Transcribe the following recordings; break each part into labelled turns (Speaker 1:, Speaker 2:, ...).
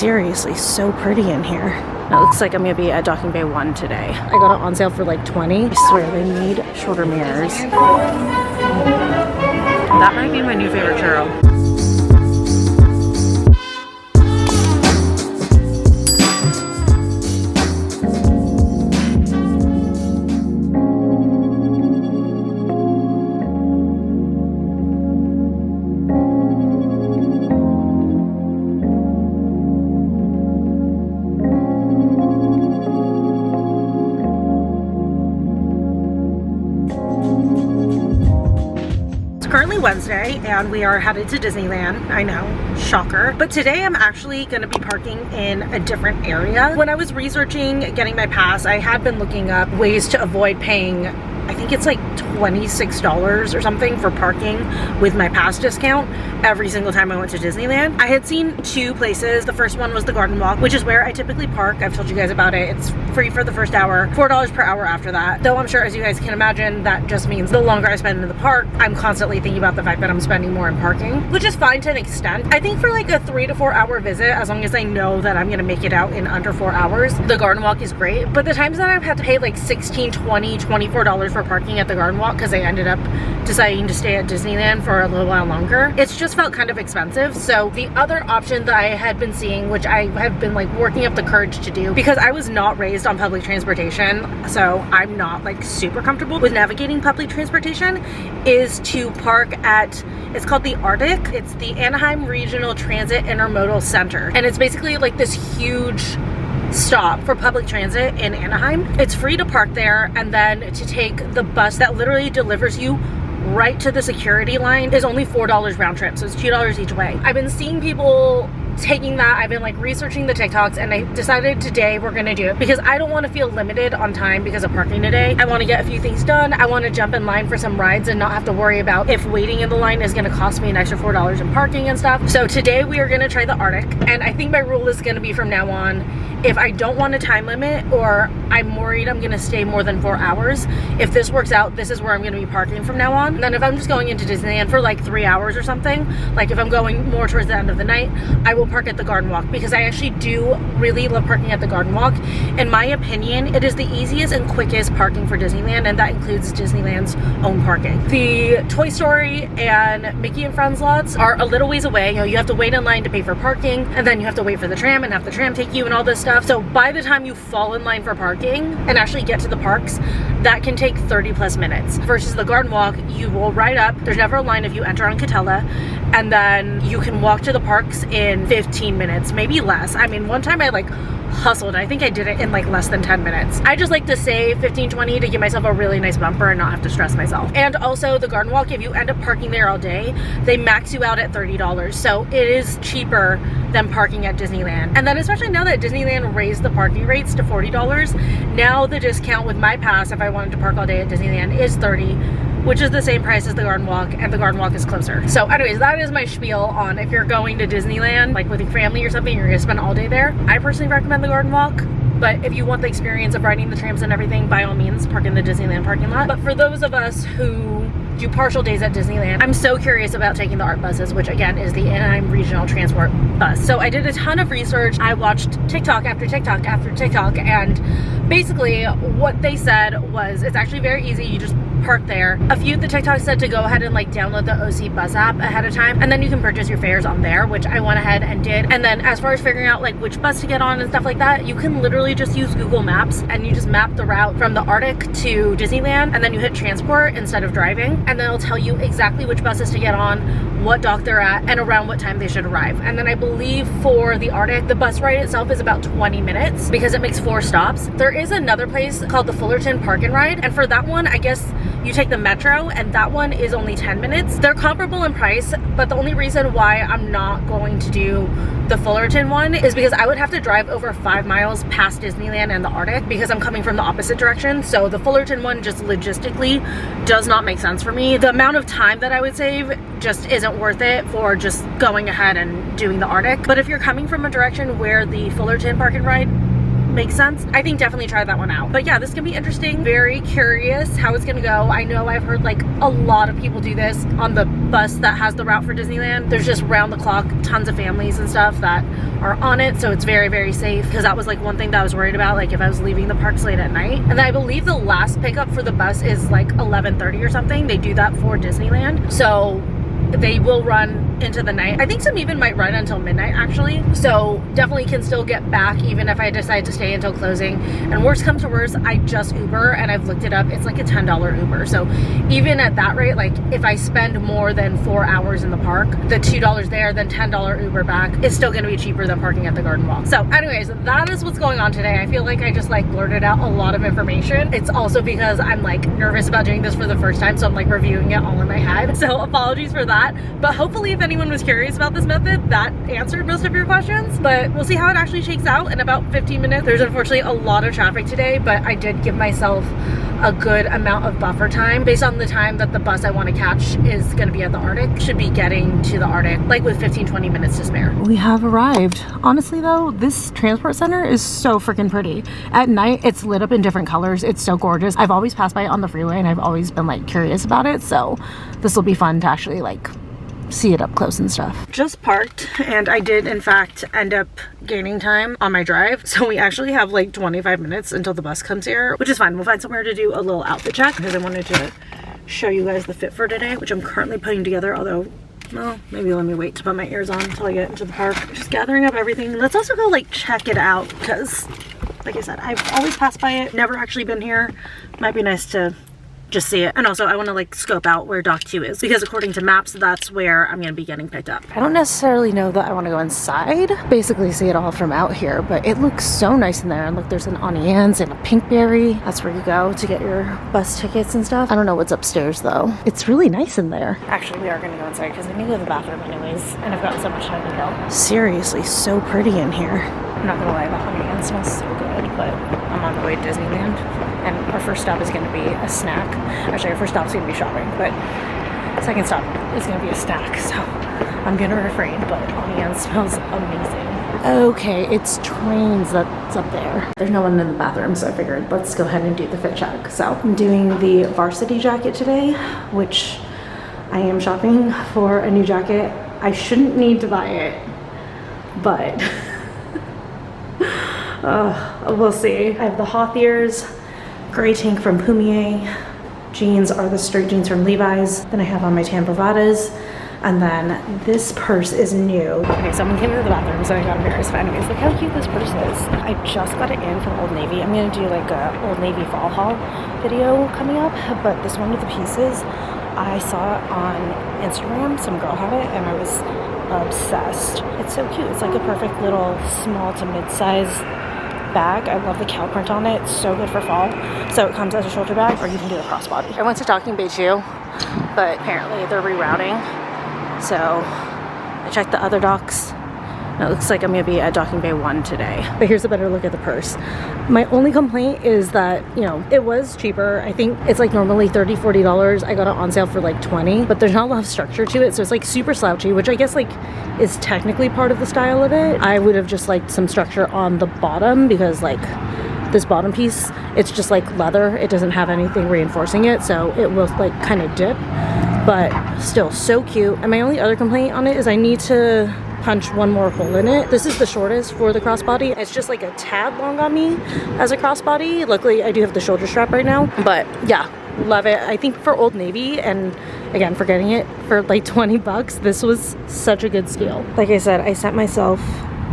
Speaker 1: seriously so pretty in here. It looks like I'm gonna be at Docking Bay 1 today. I got it on sale for like 20. I swear they need shorter mirrors. That might be my new favorite churro. Currently Wednesday and we are headed to Disneyland. I know, shocker. But today I'm actually going to be parking in a different area. When I was researching getting my pass, I had been looking up ways to avoid paying, I think it's like $26 or something for parking with my pass discount every single time I went to Disneyland. I had seen two places. The first one was the Garden Walk, which is where I typically park. I've told you guys about it. It's free for the first hour, $4 per hour after that. Though I'm sure, as you guys can imagine, that just means the longer I spend in the park, I'm constantly thinking about the fact that I'm spending more in parking, which is fine to an extent. I think for like a 3 to 4 hour visit, as long as I know that I'm gonna make it out in under 4 hours, the Garden Walk is great. But the times that I've had to pay like $16, $20, $24 for parking at the Garden Walk because I ended up deciding to stay at Disneyland for a little while longer, it's just felt kind of expensive. So the other option that I had been seeing, which I have been like working up the courage to do because I was not raised on public transportation, so I'm not like super comfortable with navigating public transportation, is to park at, it's called the ARTIC. It's the Anaheim Regional Transit Intermodal Center, and it's basically like this huge stop for public transit in Anaheim. It's free to park there, and then to take the bus that literally delivers you right to the security line is only $4 round trip, so it's $2 each way. I've been seeing people taking that. I've been like researching the TikToks, and I decided today we're gonna do it because I don't want to feel limited on time because of parking today. I want to get a few things done. I want to jump in line for some rides and not have to worry about if waiting in the line is going to cost me an extra $4 in parking and stuff. So today we are going to try the ARTIC, and I think my rule is going to be from now on, if I don't want a time limit or I'm worried I'm going to stay more than 4 hours, if this works out, this is where I'm going to be parking from now on. And then if I'm just going into Disneyland for like 3 hours or something, like if I'm going more towards the end of the night, I will park at the Garden Walk because I actually do really love parking at the Garden Walk. In my opinion, it is the easiest and quickest parking for Disneyland, and that includes Disneyland's own parking. The Toy Story and Mickey and Friends lots are a little ways away. You know, you have to wait in line to pay for parking, and then you have to wait for the tram and have the tram take you and all this stuff. So by the time you fall in line for parking and actually get to the parks, that can take 30 plus minutes. Versus the Garden Walk, you will ride up. There's never a line if you enter on Catella, and then you can walk to the parks in 15 minutes, maybe less. I mean, one time I like hustled. I think I did it in like less than 10 minutes. I just like to save 15, 20 to give myself a really nice bumper and not have to stress myself. And also the Garden Walk, if you end up parking there all day, they max you out at $30. So it is cheaper than parking at Disneyland. And then especially now that Disneyland raised the parking rates to $40, now the discount with my pass, if I wanted to park all day at Disneyland, is $30, which is the same price as the Garden Walk, and the Garden Walk is closer. So anyways, that is my spiel on if you're going to Disneyland, like with your family or something, you're gonna spend all day there. I personally recommend the Garden Walk, but if you want the experience of riding the trams and everything, by all means, park in the Disneyland parking lot. But for those of us who do partial days at Disneyland, I'm so curious about taking the ART buses, which again is the Anaheim Regional Transport Bus. So I did a ton of research. I watched TikTok after TikTok after TikTok, and basically what they said was it's actually very easy. You just park there. A few of the TikToks said to go ahead and like download the OC bus app ahead of time, and then you can purchase your fares on there, which I went ahead and did. And then as far as figuring out like which bus to get on and stuff like that, you can literally just use Google Maps, and you just map the route from the ARTIC to Disneyland, and then you hit transport instead of driving, and then it'll tell you exactly which buses to get on, what dock they're at, and around what time they should arrive. And then I believe for the ARTIC, the bus ride itself is about 20 minutes because it makes 4 stops. There is another place called the Fullerton Park and Ride, and for that one, I guess you take the metro, and that one is only 10 minutes. They're comparable in price, but the only reason why I'm not going to do the Fullerton one is because I would have to drive over 5 miles past Disneyland and the ARTIC because I'm coming from the opposite direction. So the Fullerton one just logistically does not make sense for me. The amount of time that I would save just isn't worth it for just going ahead and doing the ARTIC. But if you're coming from a direction where the Fullerton Park and Ride makes sense. I think definitely try that one out. But yeah, this is gonna be interesting. Very curious how it's gonna go. I know I've heard like a lot of people do this on the bus that has the route for Disneyland. There's just round the clock tons of families and stuff that are on it, so it's very, very safe, because that was like one thing that I was worried about, like if I was leaving the parks late at night. And then I believe the last pickup for the bus is like 11:30 or something. They do that for Disneyland, so they will run into the night. I think some even might run until midnight actually, so definitely can still get back even if I decide to stay until closing. And worst comes to worst, I just Uber, and I've looked it up, it's like a $10 Uber. So even at that rate, like if I spend more than 4 hours in the park, the $2 there, then $10 Uber back is still going to be cheaper than parking at the Garden Walk. So anyways, that is what's going on today. I feel like I just like blurted out a lot of information. It's also because I'm like nervous about doing this for the first time, so I'm like reviewing it all in my head, so apologies for that. But hopefully if anyone was curious about this method, that answered most of your questions. But we'll see how it actually shakes out in about 15 minutes. There's unfortunately a lot of traffic today, but I did give myself a good amount of buffer time based on the time that the bus I want to catch is going to be at the ARTIC. Should be getting to the ARTIC like with 15-20 minutes to spare. We have arrived. Honestly though, this transport center is so freaking pretty. At night it's lit up in different colors. It's so gorgeous. I've always passed by it on the freeway and I've always been like curious about it, so this will be fun to actually like see it up close and stuff. Just parked, and I did in fact end up gaining time on my drive, so we actually have like 25 minutes until the bus comes here, which is fine. We'll find somewhere to do a little outfit check, because I wanted to show you guys the fit for today, which I'm currently putting together, although well, maybe let me wait to put my ears on until I get into the park. Just gathering up everything. Let's also go like check it out, because like I said, I've always passed by it, never actually been here. Might be nice to just see it. And also I want to like scope out where dock 2 is, because according to maps that's where I'm gonna be getting picked up. I don't necessarily know that I want to go inside, basically see it all from out here, but it looks so nice in there. And look, there's an Onions and a Pinkberry. That's where you go to get your bus tickets and stuff. I don't know what's upstairs though. It's really nice in there. Actually, we are gonna go inside because I need to go to the bathroom anyways, and I've got so much time to go. Seriously, so pretty in here. I'm not gonna lie, the Onions smells so good, but I'm on the way to Disneyland. And our first stop is going to be a snack. Actually, our first stop is going to be shopping, but second stop is going to be a snack. So I'm going to refrain, but Onion smells amazing. Okay, it's trains that's up there. There's no one in the bathroom, so I figured let's go ahead and do the fit check. So I'm doing the varsity jacket today, which I am shopping for a new jacket. I shouldn't need to buy it, but we'll see. I have the Hoth ears, gray tank from Pumier, jeans are the straight jeans from Levi's, then I have on my tan bravadas, and then this purse is new. Okay, someone came into the bathroom, so I got embarrassed, but anyways, look how cute this purse is. I just got it in from Old Navy. I'm gonna do like a Old Navy fall haul video coming up, but this one with the pieces, I saw it on Instagram, some girl had it, and I was obsessed. It's so cute. It's like a perfect little small to mid-size bag. I love the cow print on it. It's so good for fall. So it comes as a shoulder bag, or you can do a crossbody. I went to Docking Bay 2, but apparently they're rerouting. So I checked the other docks. And it looks like I'm gonna be at Docking Bay 1 today. But here's a better look at the purse. My only complaint is that, you know, it was cheaper. I think it's like normally $30, $40. I got it on sale for like 20, but there's not a lot of structure to it. So it's like super slouchy, which I guess like is technically part of the style of it. I would have just liked some structure on the bottom, because like this bottom piece, it's just like leather. It doesn't have anything reinforcing it, so it will like kind of dip, but still so cute. And my only other complaint on it is I need to punch one more hole in it. This is the shortest for the crossbody. It's just like a tad long on me as a crossbody. Luckily, I do have the shoulder strap right now, but yeah, love it. I think for Old Navy, and again, for getting it for like 20 bucks, this was such a good steal. Like I said, I sent myself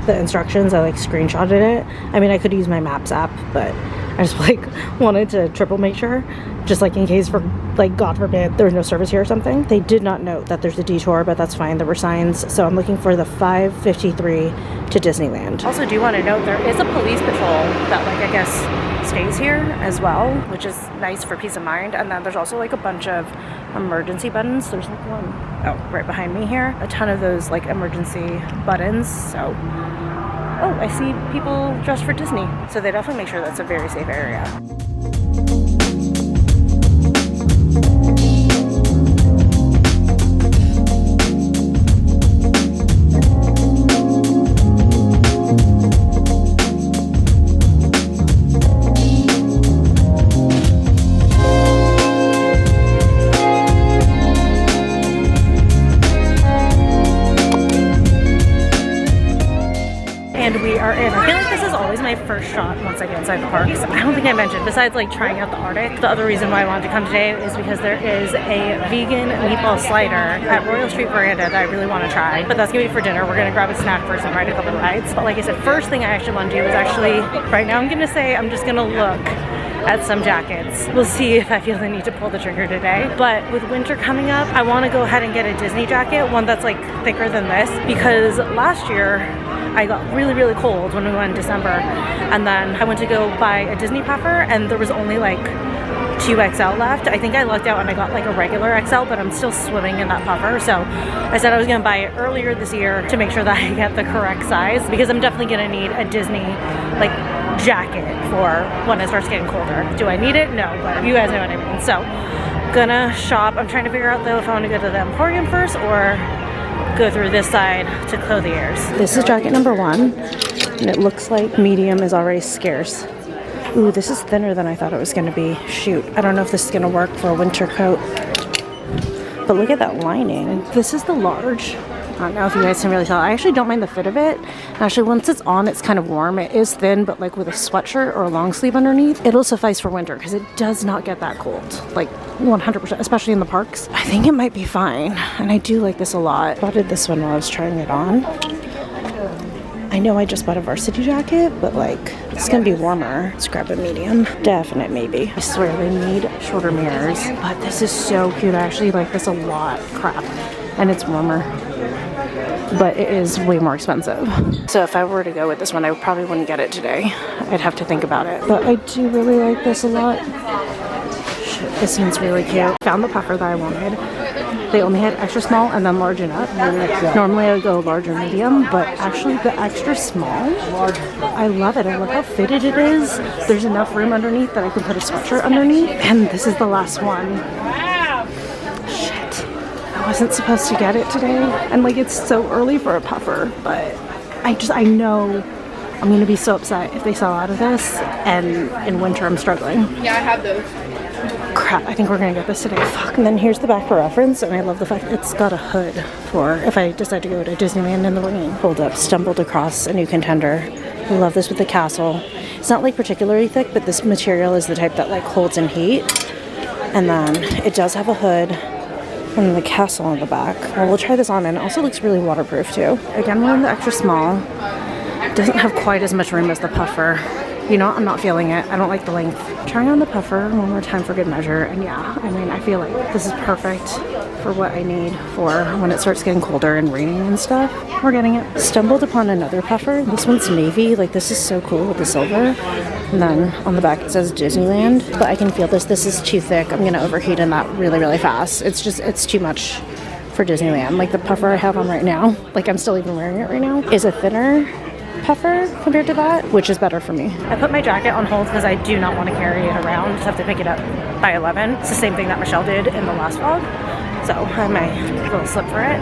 Speaker 1: the instructions. I like screenshotted it. I mean, I could use my Maps app, but I just like wanted to triple make sure, just like in case for like God forbid there's no service here or something. They did not note that there's a detour, but that's fine. There were signs. So I'm looking for the 5:53 to Disneyland. Also do want to note there is a police patrol that like I guess stays here as well, which is nice for peace of mind. And then there's also like a bunch of emergency buttons. There's like one right behind me here. A ton of those like emergency buttons. So oh, I see people dressed for Disney. So they definitely make sure that's a very safe area. are in. I feel like this is always my first shot once I get inside the parks. I don't think I mentioned, besides like trying out the ARTIC, the other reason why I wanted to come today is because there is a vegan meatball slider at Royal Street Veranda that I really want to try. But that's gonna be for dinner. We're gonna grab a snack first and ride a couple of rides. But like I said, first thing I actually want to do is actually, right now I'm gonna say I'm just gonna look at some jackets. We'll see if I feel the need to pull the trigger today. But with winter coming up, I want to go ahead and get a Disney jacket, one that's like thicker than this, because last year I got really cold when we went in December, and then I went to go buy a Disney puffer and there was only like 2XL left. I think I lucked out and I got like a regular XL, but I'm still swimming in that puffer. So I said I was gonna buy it earlier this year to make sure that I get the correct size, because I'm definitely gonna need a Disney like jacket for when it starts getting colder. Do I need it? No, but you guys know what I mean. So gonna shop. I'm trying to figure out though if I want to go to the Emporium first or go through this side to Clothiers. This is jacket number 1 and it looks like medium is already scarce. Ooh, this is thinner than I thought it was gonna be. Shoot, I don't know if this is gonna work for a winter coat. But look at that lining. This is the large. I don't know if you guys can really tell. I actually don't mind the fit of it. Actually, once it's on, it's kind of warm. It is thin, but like with a sweatshirt or a long sleeve underneath, it'll suffice for winter because it does not get that cold. Like 100%, especially in the parks. I think it might be fine. And I do like this a lot. I spotted this one while I was trying it on. I know I just bought a varsity jacket, but like, it's gonna be warmer. Let's grab a medium. Definite maybe. I swear they need shorter mirrors, but this is so cute. I actually like this a lot. Crap. And it's warmer, but it is way more expensive. So if I were to go with this one, I probably wouldn't get it today. I'd have to think about it. But I do really like this a lot. Shit, this one's really cute. Found the puffer that I wanted. They only had extra small and then large and up. Normally I would go large or medium, but actually the extra small, I love it. I love how fitted it is. There's enough room underneath that I can put a sweatshirt underneath. And this is the last one. Shit. I wasn't supposed to get it today. And like, it's so early for a puffer, but I know I'm gonna be so upset if they sell out of this, and in winter I'm struggling.
Speaker 2: Yeah, I have those.
Speaker 1: Crap, I think we're gonna get this today. Fuck. And then here's the back for reference, and I love the fact it's got a hood for if I decide to go to Disneyland in the rain. Hold up, stumbled across a new contender. I love this with the castle. It's not like particularly thick, but this material is the type that like holds in heat. And then it does have a hood and then the castle on the back. Well, we'll try this on, and it also looks really waterproof too. Again, we're in the extra small. It doesn't have quite as much room as the puffer. You know, I'm not feeling it. I don't like the length. Trying on the puffer one more time for good measure. And yeah, I mean, I feel like this is perfect for what I need for when it starts getting colder and raining and stuff. We're getting it. Stumbled upon another puffer. This one's navy. Like, this is so cool with the silver. And then on the back it says Disneyland. But I can feel this. This is too thick. I'm gonna overheat in that really fast. It's just, it's too much for Disneyland. Like the puffer I have on right now, like I'm still even wearing it right now, is a thinner puffer compared to that, which is better for me. I put my jacket on hold because I do not want to carry it around. Just have to pick it up by 11. It's the same thing that Michelle did in the last vlog. So I have my little slip for it.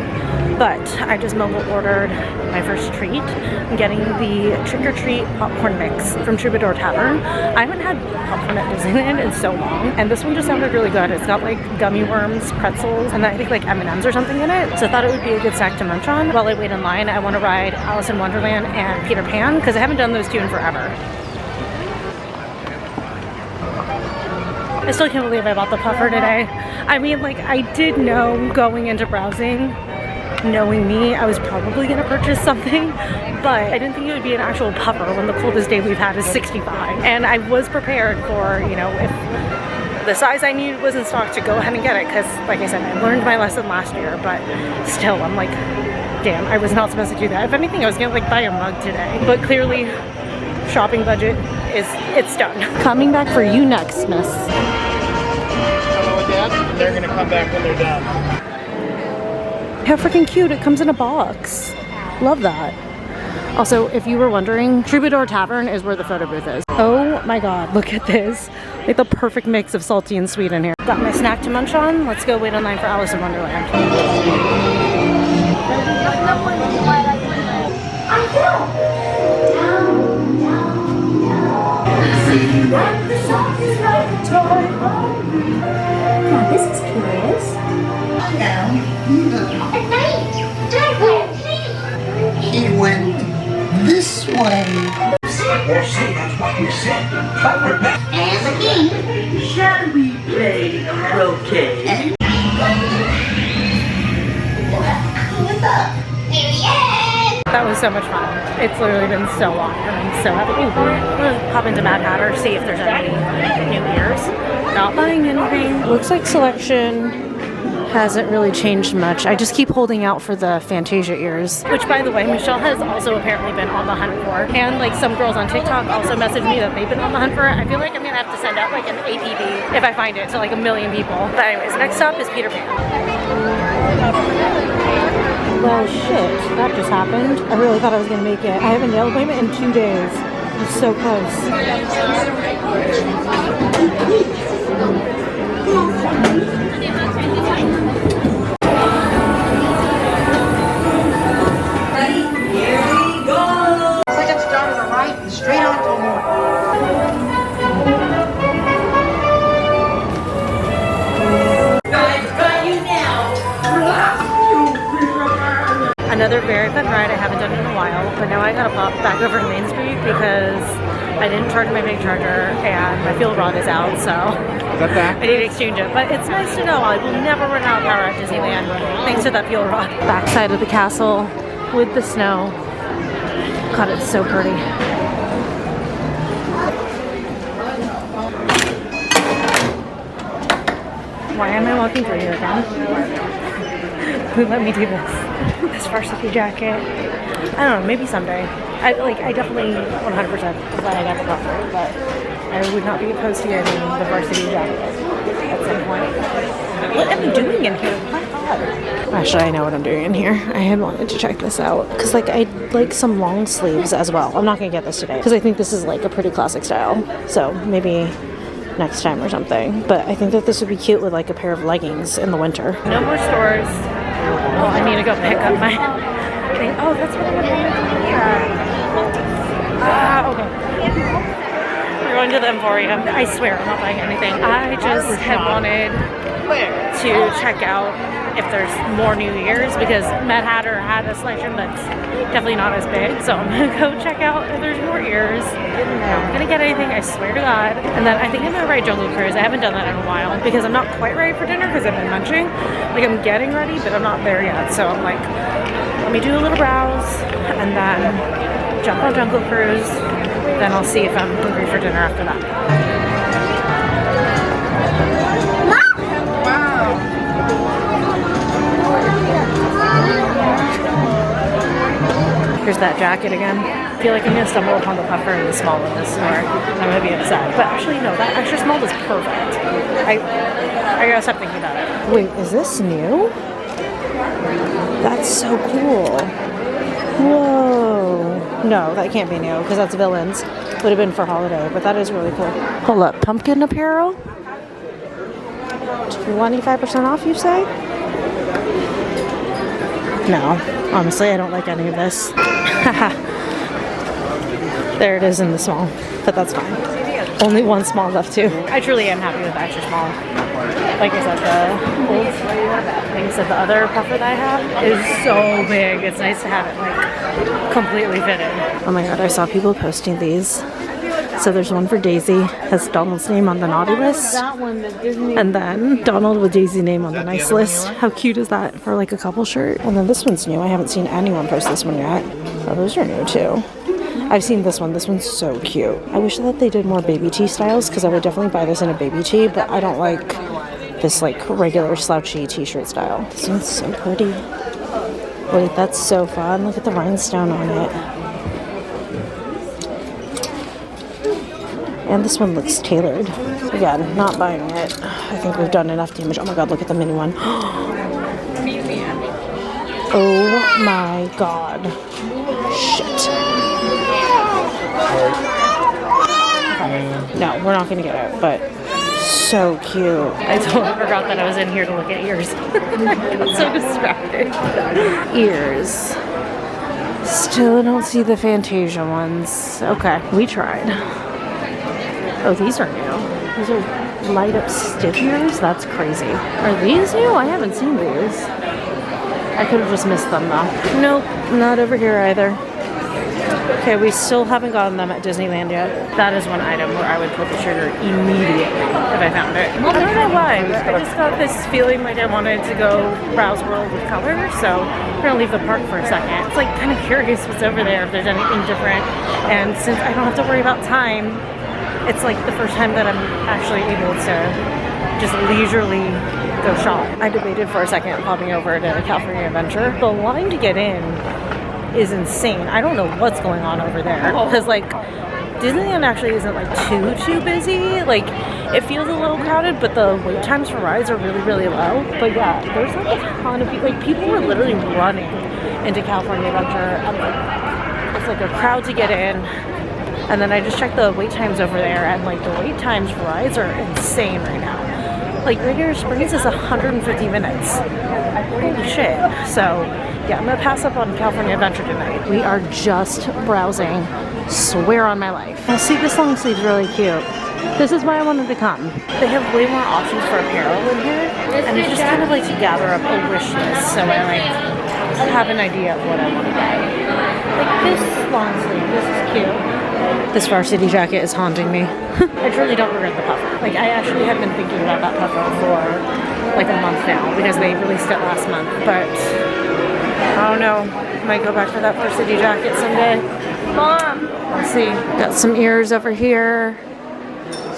Speaker 1: But I just mobile ordered my first treat. I'm getting the trick-or-treat popcorn mix from Troubadour Tavern. I haven't had popcorn at Disneyland in so long, and this one just sounded really good. It's got like gummy worms, pretzels, and I think like M&Ms or something in it. So I thought it would be a good snack to munch on. While I wait in line, I want to ride Alice in Wonderland and Peter Pan because I haven't done those two in forever. I still can't believe I bought the puffer today. I mean, like, I did know going into browsing, knowing me, I was probably gonna purchase something, but I didn't think it would be an actual puffer when the coldest day we've had is 65. And I was prepared for, you know, if the size I needed was in stock, to go ahead and get it, because like I said, I learned my lesson last year, but still, I'm like, damn, I was not supposed to do that. If anything, I was gonna like buy a mug today, but clearly shopping budget it's done. Coming back for you next, miss.
Speaker 3: Hello again, and they're gonna come back when they're done.
Speaker 1: How freaking cute, it comes in a box. Love that. Also, if you were wondering, Troubadour Tavern is where the photo booth is. Oh my god, look at this. Like the perfect mix of salty and sweet in here. Got my snack to munch on. Let's go wait online for Alice in Wonderland.
Speaker 4: Now this is curious. At night, he went this way.
Speaker 2: Or say that's what we said, but we're back.
Speaker 4: And the king.
Speaker 5: Shall we play croquet?
Speaker 4: What's up? Yeah.
Speaker 1: That was so much fun. It's literally been so long and I'm so happy. Ooh, I'm gonna pop into Mad Hatter, see if there's any new ears. Not buying anything. Looks like selection hasn't really changed much. I just keep holding out for the Fantasia ears, which by the way, Michelle has also apparently been on the hunt for. And like some girls on TikTok also messaged me that they've been on the hunt for it. I feel like I'm gonna have to send out like an APB if I find it to like 1 million people. But anyways, next stop is Peter Pan. Well, shit, that just happened. I really thought I was gonna make it. I have a nail appointment in 2 days. It's so close. Another very fun ride I haven't done in a while, but now I gotta pop back over to Main Street because I didn't charge my big charger and my fuel rod is out, so
Speaker 3: Is that that?
Speaker 1: I need to exchange it. But it's nice to know I will never run out of power at Disneyland thanks to that fuel rod. Backside of the castle with the snow. God, it's so pretty. Why am I walking through here again? Who let me do this? This varsity jacket. I don't know, maybe someday. I definitely 100% glad I got the puffer, but I would not be opposed to getting the varsity jacket at some point. What am I doing in here? Oh my god. Actually, I know what I'm doing in here. I had wanted to check this out because like I like some long sleeves as well. I'm not gonna get this today because I think this is like a pretty classic style. So maybe next time or something. But I think that this would be cute with like a pair of leggings in the winter. No more stores. Oh, I need to go pick up my thing. Oh, that's what I wanted to do here. Okay. We're going to the Emporium. I swear I'm not buying anything. I just had wanted to check out if there's more New Year's because Mad Hatter had a selection that's definitely not as big. So I'm gonna go check out if there's more ears. I'm not gonna get anything, I swear to God. And then I think I'm gonna ride Jungle Cruise. I haven't done that in a while because I'm not quite ready for dinner because I've been munching. Like I'm getting ready, but I'm not there yet. So I'm like, let me do a little browse and then jump on Jungle Cruise. Then I'll see if I'm hungry for dinner after that. Here's that jacket again. I feel like I'm gonna stumble upon the puffer in the small in this store. I'm gonna be upset. But actually, no, that extra small is perfect. I gotta stop thinking about it. Wait, is this new? That's so cool. Whoa. No, that can't be new because that's Villains. Would have been for holiday, but that is really cool. Hold up, pumpkin apparel? 25% off, you say? No, honestly, I don't like any of this. There it is in the small, but that's fine. Only one small left too. I truly am happy with the extra small. Like I said, the other puffer that I have is so big. It's nice to have it like completely fitted. Oh my god, I saw people posting these. So there's one for Daisy, has Donald's name on the naughty list, and then Donald with Daisy's name on the nice list. How cute is that for like a couple shirt? And then this one's new. I haven't seen anyone post this one yet. Oh, those are new too. I've seen this one. This one's so cute. I wish that they did more baby tee styles because I would definitely buy this in a baby tee, but I don't like this like regular slouchy t-shirt style. This one's so pretty. Wait, that's so fun. Look at the rhinestone on it. And this one looks tailored. Again, not buying it. I think we've done enough damage. Oh my god, look at the mini one. Oh my god. Shit. No, we're not gonna get it, but so cute. I totally forgot that I was in here to look at ears. I got so distracted. Ears. Still don't see the Fantasia ones. Okay, we tried. Oh, these are new. These are light up stiff ears? That's crazy. Are these new? I haven't seen these. I could have just missed them though. Nope, not over here either. Okay, we still haven't gotten them at Disneyland yet. That is one item where I would pull the trigger immediately if I found it. I don't know why, but I just got this feeling like I wanted to go browse World with Color, so we're gonna leave the park for a second. It's like kind of curious what's over there, if there's anything different. And since I don't have to worry about time, it's like the first time that I'm actually able to just leisurely go shop. I debated for a second popping over to California Adventure. The line to get in is insane. I don't know what's going on over there because like Disneyland actually isn't like too busy. Like it feels a little crowded, but the wait times for rides are really low. But yeah, there's like a ton of people. Like people were literally running into California Adventure, and like it's like a crowd to get in. And then I just checked the wait times over there, and like the wait times for rides are insane right now. Like Radiator Springs is 150 minutes. Holy shit. So yeah, I'm gonna pass up on California Adventure tonight. We are just browsing, swear on my life. Oh, see, this long sleeve's really cute. This is why I wanted to come. They have way more options for apparel in here, and it's just kind of like to gather up a wish list, so I like have an idea of what I want to buy. Like this long sleeve, this is cute. This varsity jacket is haunting me. I truly don't regret the puffer. Like I actually have been thinking about that puffer for like a month now because they released it last month, but I don't know. Might go back for that varsity jacket someday. Mom! Let's see. Got some ears over here.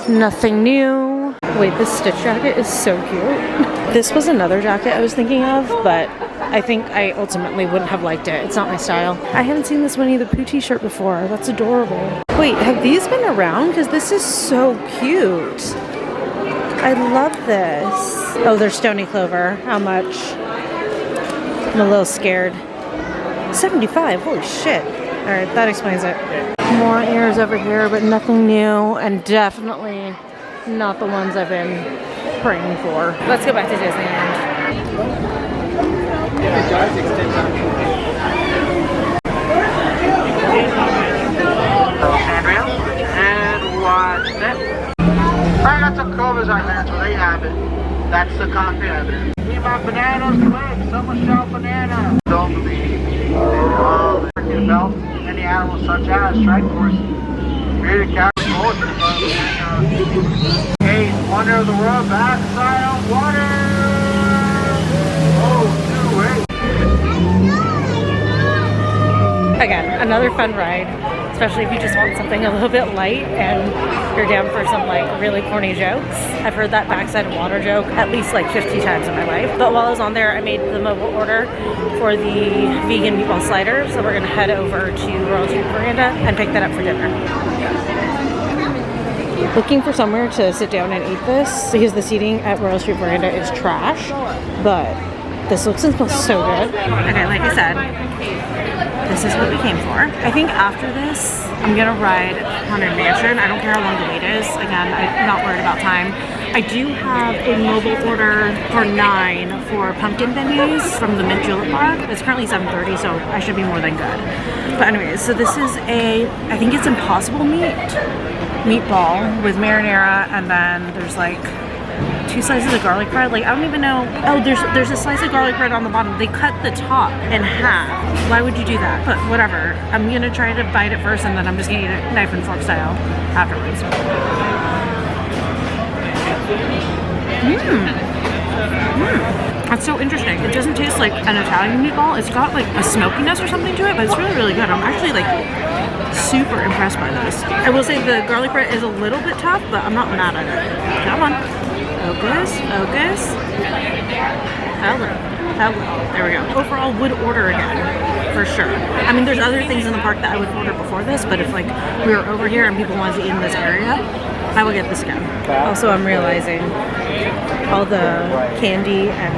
Speaker 1: Nothing new. Wait, this stitch jacket is so cute. This was another jacket I was thinking of, but I think I ultimately wouldn't have liked it. It's not my style. I haven't seen this Winnie the Pooh t-shirt before. That's adorable. Wait, have these been around? Because this is so cute. I love this. Oh, they're Stony Clover. How much? I'm a little scared. 75, holy shit. All right, that explains it. More ears over here, but nothing new, and definitely not the ones I've been praying for. Let's go back to Disneyland.
Speaker 3: And watch that. I got some covers on there, so they have it. That's the coffee evidence. Need my bananas quick. Someone shout banana. Don't believe. Freaking belt. Any animals such as strike force. Created captain poetry. Hey, wonder of the world, backside on water. Oh, 2-8.
Speaker 1: Again, another fun ride, especially if you just want something a little bit light and you're down for some like really corny jokes. I've heard that backside of water joke at least like 50 times in my life. But while I was on there, I made the mobile order for the vegan meatball slider. So we're gonna head over to Royal Street Veranda and pick that up for dinner. Looking for somewhere to sit down and eat this because the seating at Royal Street Veranda is trash, but this looks and smells so good. Okay, like I said, this is what we came for. I think after this, I'm gonna ride Haunted Mansion. I don't care how long the wait is. Again, I'm not worried about time. I do have a mobile order for 9 for pumpkin beignets from the Mint Julep bar. It's currently 7:30, so I should be more than good. But anyways, so this is I think it's Impossible meatball with marinara, and then there's like 2 slices of garlic bread. Like I don't even know. Oh, there's a slice of garlic bread on the bottom. They cut the top in half. Why would you do that? But whatever. I'm gonna try to bite it first, and then I'm just gonna eat it knife and fork style afterwards. That's so interesting. It doesn't taste like an Italian meatball. It's got like a smokiness or something to it, but it's really good. I'm actually like super impressed by this. I will say the garlic bread is a little bit tough, but I'm not mad at it. Come on. Focus. Hello. There we go. Overall, would order again, for sure. I mean, there's other things in the park that I would order before this, but if like we were over here and people wanted to eat in this area, I would get this again. Also, I'm realizing all the candy and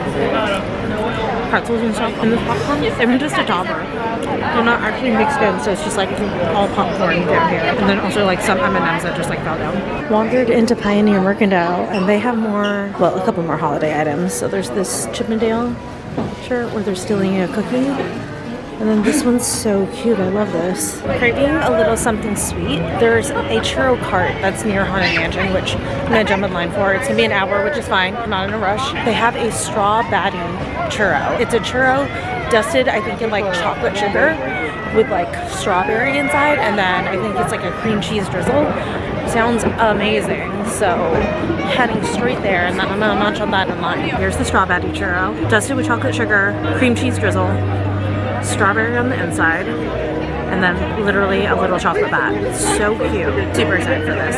Speaker 1: pretzels and stuff in this popcorn, they're just a topper. They're not actually mixed in, so it's just like all popcorn down here. And then also like some M&Ms that just like fell down. Wandered into Pioneer Mercantile, and they have more, well, a couple more holiday items. So there's this Chippendale shirt where they're stealing a cookie. And then this one's so cute. I love this. Craving a little something sweet. There's a churro cart that's near Haunted Mansion, which I'm gonna jump in line for. It's gonna be an hour, which is fine. I'm not in a rush. They have a straw batty churro. It's a churro dusted, I think, in like chocolate sugar. with like strawberry inside, and then I think it's like a cream cheese drizzle. Sounds amazing. So heading straight there, and then I'm gonna munch on that in line. Here's the strawberry churro, dusted with chocolate sugar, cream cheese drizzle, strawberry on the inside, and then literally a little chocolate bat. It's so cute. Super excited for this.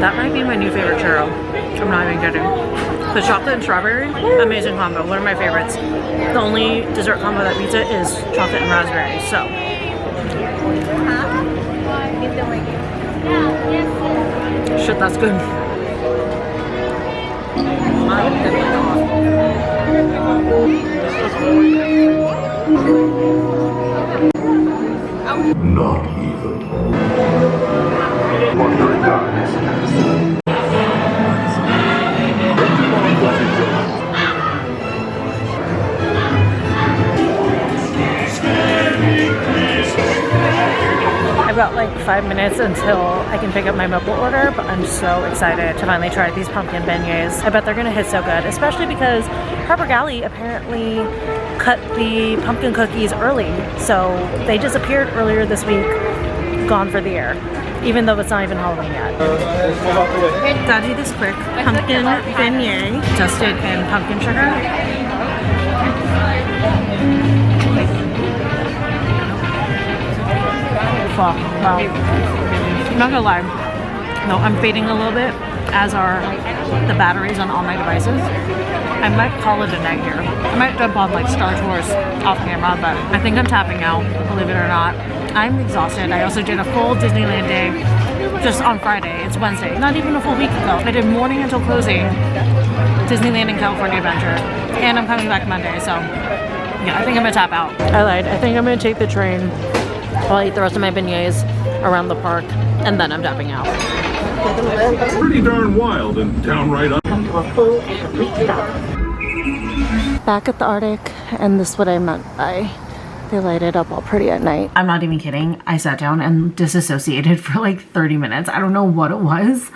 Speaker 1: That might be my new favorite churro. I'm not even kidding. The chocolate and strawberry, amazing combo. One of my favorites. The only dessert combo that beats it is chocolate and raspberry. So, shit, that's good.
Speaker 2: Not even. Wandering darkness.
Speaker 1: I've got like 5 minutes until I can pick up my mobile order, but I'm so excited to finally try these pumpkin beignets. I bet they're gonna hit so good, especially because Harbor Galley apparently cut the pumpkin cookies early. So they disappeared earlier this week, gone for the year, even though it's not even Halloween yet. Gotta do this quick. Pumpkin beignet, dusted in pumpkin sugar. Fuck, wow. I'm not gonna lie. No, I'm fading a little bit, as are the batteries on all my devices. I might call it a night here. I might jump on like Star Tours off camera, but I think I'm tapping out, believe it or not. I'm exhausted. I also did a full Disneyland day just on Friday. It's Wednesday, not even a full week ago. I did morning until closing Disneyland and California Adventure, and I'm coming back Monday, so yeah, I think I'm gonna tap out. I lied. I think I'm gonna take the train while I eat the rest of my beignets around the park, and then I'm tapping out.
Speaker 6: Pretty darn wild and downright
Speaker 5: Come to a full and complete stop.
Speaker 1: Back at the Arctic, and this is what I meant by they light it up all pretty at night. I'm not even kidding. I sat down and disassociated for like 30 minutes. I don't know what it was,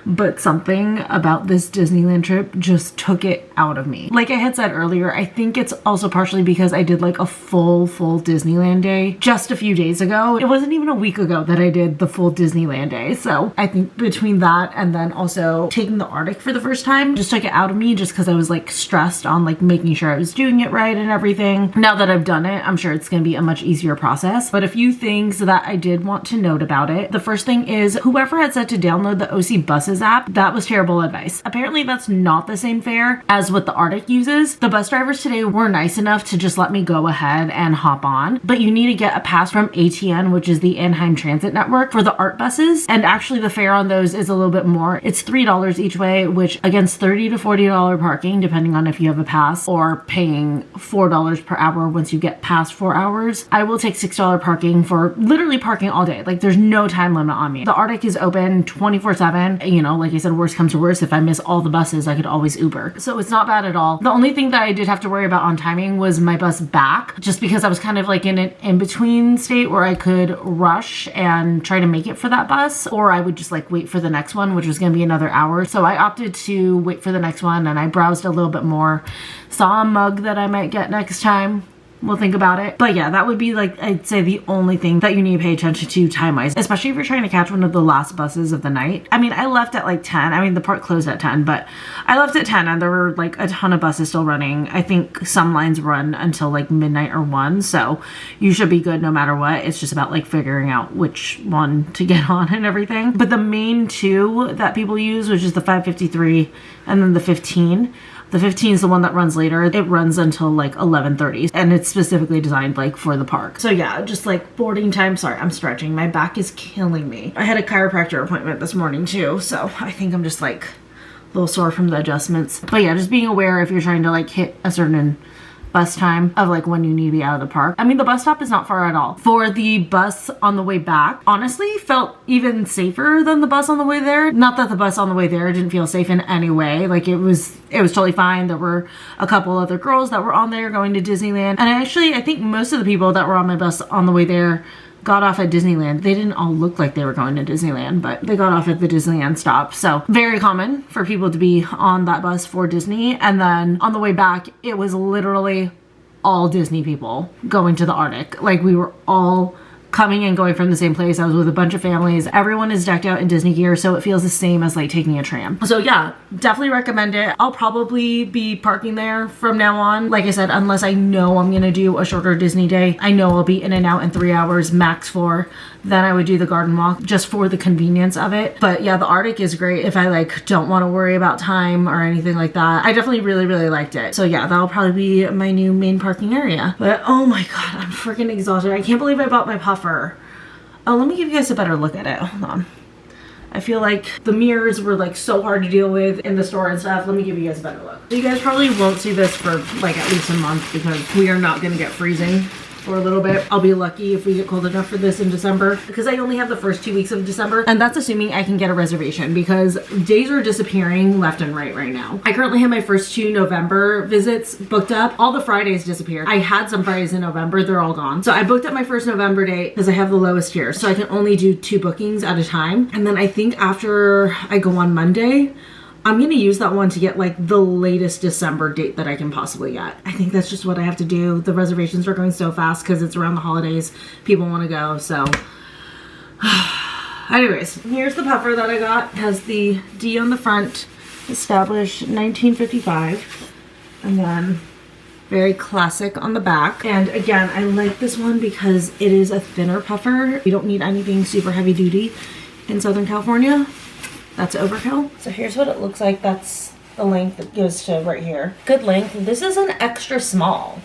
Speaker 1: but something about this Disneyland trip just took it out of me. Like I had said earlier, I think it's also partially because I did like a full Disneyland day just a few days ago. It wasn't even a week ago that I did the full Disneyland day. So I think between that and then also taking the Arctic for the first time just took it out of me, just because I was like stressed on like making sure I was doing it right and everything. Now that I've done it, I'm sure it's gonna be a much easier process. But a few things that I did want to note about it. The first thing is whoever had said to download the OC Buses app, that was terrible advice. Apparently that's not the same fare as what the Arctic uses. The bus drivers today were nice enough to just let me go ahead and hop on, but you need to get a pass from ATN, which is the Anaheim Transit Network, for the ART buses, and actually the fare on those is a little bit more. It's $3 each way, which against $30 to $40 parking, depending on if you have a pass, or paying $4 per hour once you get past 4 hours. I will take $6 parking for literally parking all day. Like there's no time limit on me. The Arctic is open 24/7. You know, like I said, worst comes to worst, if I miss all the buses, I could always Uber. So it's not bad at all. The only thing that I did have to worry about on timing was my bus back, just because I was kind of like in an in-between state where I could rush and try to make it for that bus, or I would just like wait for the next one, which was gonna be another hour. So I opted to wait for the next one, and I browsed a little bit more, saw a mug that I might get next time. We'll think about it. But yeah, that would be like, I'd say the only thing that you need to pay attention to time-wise, especially if you're trying to catch one of the last buses of the night. I mean, I left at like 10. I mean, the park closed at 10, but I left at 10 and there were like a ton of buses still running. I think some lines run until like midnight or 1, so you should be good no matter what. It's just about like figuring out which one to get on and everything. But the main two that people use, which is the 553 and then the 15. The 15 is the one that runs later. It runs until like 11:30, and it's specifically designed like for the park. So yeah, just like boarding time. Sorry, I'm stretching. My back is killing me. I had a chiropractor appointment this morning too, so I think I'm just like a little sore from the adjustments. But yeah, just being aware if you're trying to like hit a certain bus time of like when you need to be out of the park. I mean, the bus stop is not far at all. For the bus on the way back, honestly felt even safer than the bus on the way there. Not that the bus on the way there didn't feel safe in any way. Like it was totally fine. There were a couple other girls that were on there going to Disneyland, and I think most of the people that were on my bus on the way there got off at Disneyland. They didn't all look like they were going to Disneyland, but they got off at the Disneyland stop. So very common for people to be on that bus for Disney. And then on the way back, it was literally all Disney people going to the Arctic. Like we were all coming and going from the same place. I was with a bunch of families. Everyone is decked out in Disney gear, so it feels the same as like taking a tram. So yeah, definitely recommend it. I'll probably be parking there from now on. Like I said, unless I know I'm gonna do a shorter Disney day. I know I'll be in and out in 3 hours, max 4. Then I would do the garden walk just for the convenience of it. But yeah, the Arctic is great if I like don't want to worry about time or anything like that. I definitely really liked it. So yeah, that'll probably be my new main parking area. But oh my god, I'm freaking exhausted. I can't believe I bought my puffer. Oh, let me give you guys a better look at it. Hold on. I feel like the mirrors were like so hard to deal with in the store and stuff. Let me give you guys a better look. You guys probably won't see this for like at least a month because we are not gonna get freezing for a little bit. I'll be lucky if we get cold enough for this in December because I only have the first 2 weeks of December, and that's assuming I can get a reservation because days are disappearing left and right now. I currently have my first 2 November visits booked up. All the Fridays disappeared. I had some Fridays in November, they're all gone. So I booked up my first November date because I have the lowest tier, so I can only do 2 bookings at a time. And then I think after I go on Monday, I'm gonna use that one to get like the latest December date that I can possibly get. I think that's just what I have to do. The reservations are going so fast because it's around the holidays. People want to go, so. Anyways, here's the puffer that I got. It has the D on the front, established 1955, and then very classic on the back. And again, I like this one because it is a thinner puffer. You don't need anything super heavy duty in Southern California. That's overkill. So here's what it looks like. That's the length that goes to right here. Good length. This is an extra small.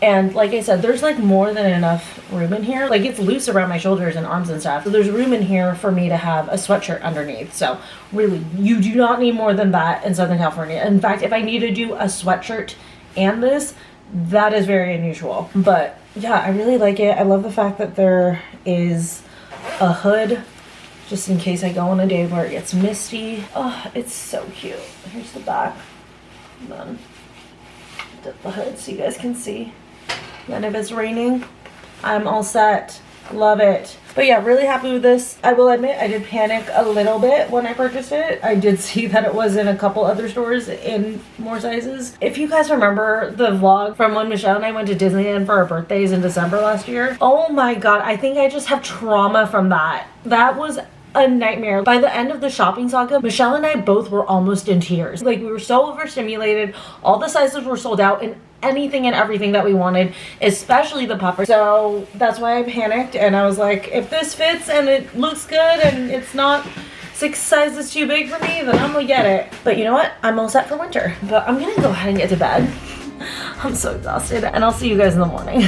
Speaker 1: And like I said, there's like more than enough room in here. Like it's loose around my shoulders and arms and stuff. So there's room in here for me to have a sweatshirt underneath. So really, you do not need more than that in Southern California. In fact, if I need to do a sweatshirt and this, that is very unusual. But yeah, I really like it. I love the fact that there is a hood just in case I go on a day where it gets misty. Oh, it's so cute. Here's the back. And then dip the hood so you guys can see. Then if it's raining, I'm all set. Love it. But yeah, really happy with this. I will admit I did panic a little bit when I purchased it. I did see that it was in a couple other stores in more sizes. If you guys remember the vlog from when Michelle and I went to Disneyland for our birthdays in December last year. Oh my god, I think I just have trauma from that. That was a nightmare. By the end of the shopping saga, Michelle and I both were almost in tears. Like we were so overstimulated. All the sizes were sold out and anything and everything that we wanted, especially the puffer. So that's why I panicked and I was like, if this fits and it looks good and it's not 6 sizes too big for me, then I'm gonna get it. But you know what? I'm all set for winter. But I'm gonna go ahead and get to bed. I'm so exhausted and I'll see you guys in the morning.